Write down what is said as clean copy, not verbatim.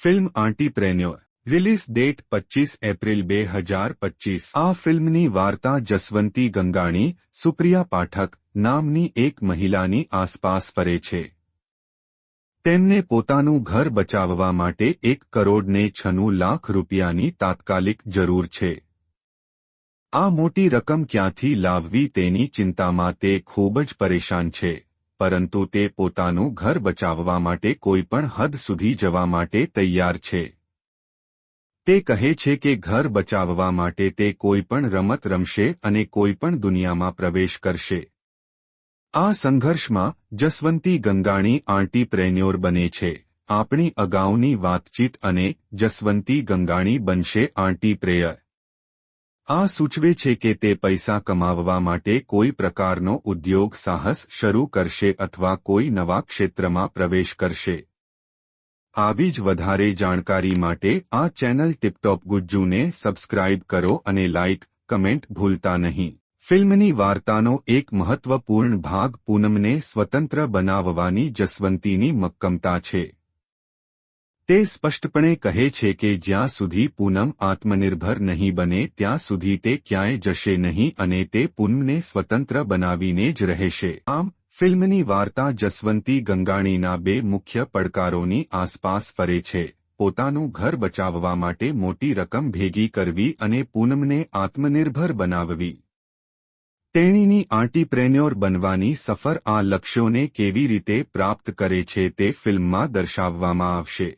Film Auntypreneur release date 25 April 2025। આ ફિલ્મની વાર્તા જસવંતી ગંગાણી સુપ્રિયા પાઠક નામની એક મહિલાની આસપાસ ફરે છે। તેમને પોતાનું ઘર બચાવવા માટે 1 કરોડ ને 96 લાખ રૂપિયાની તાત્કાલિક જરૂર છે। આ મોટી રકમ ક્યાંથી લાવવી તેની ચિંતામાં તે ખૂબ જ પરેશાન છે, પરંતુ તે પોતાનું ઘર બચાવવા માટે કોઈપણ હદ સુધી જવા માટે તૈયાર છે। તે કહે છે કે ઘર બચાવવા માટે તે કોઈપણ રમત રમશે અને કોઈપણ દુનિયામાં પ્રવેશ કરશે। આ સંઘર્ષમાં જસવંતી ગંગાણી આંટીપ્રેન્યોર બને છે। આપણી અગાઉની વાતચીત અને જસવંતી ગંગાણી બનશે આંટીપ્રેન્યોર। આ સૂચવે છે કે તે પૈસા કમાવવા માટે કોઈ પ્રકારનો ઉદ્યોગ સાહસ શરૂ કરશે અથવા કોઈ નવા ક્ષેત્રમાં પ્રવેશ કરશે। આવી જ વધારે જાણકારી માટે આ ચેનલ ટિપટોપ ગુજ્જુને સબસ્ક્રાઇબ કરો અને લાઇક, કમેન્ટ ભૂલતા નહીં। ફિલ્મની વાર્તાનો એક મહત્વપૂર્ણ ભાગ પૂનમને સ્વતંત્ર બનાવવાની જસવંતીની મક્કમતા છે। તે સ્પષ્ટપણે કહે છે કે જ્યાં સુધી પૂનમ આત્મનિર્ભર નહીં બને ત્યાં સુધી તે ક્યાંય જશે નહીં અને તે પૂનમને સ્વતંત્ર બનાવીને જ રહેશે। આમ ફિલ્મની વાર્તા જસવંતી ગંગાણીના 2 મુખ્ય પડકારોની આસપાસ ફરે છે: પોતાનું ઘર બચાવવા માટે મોટી રકમ ભેગી કરવી અને પૂનમને આત્મનિર્ભર બનાવવી। તેણીની આંટીપ્રેન્યોર બનવાની સફર આ લક્ષ્યોને કેવી રીતે પ્રાપ્ત કરે છે તે ફિલ્મમાં દર્શાવવામાં આવશે।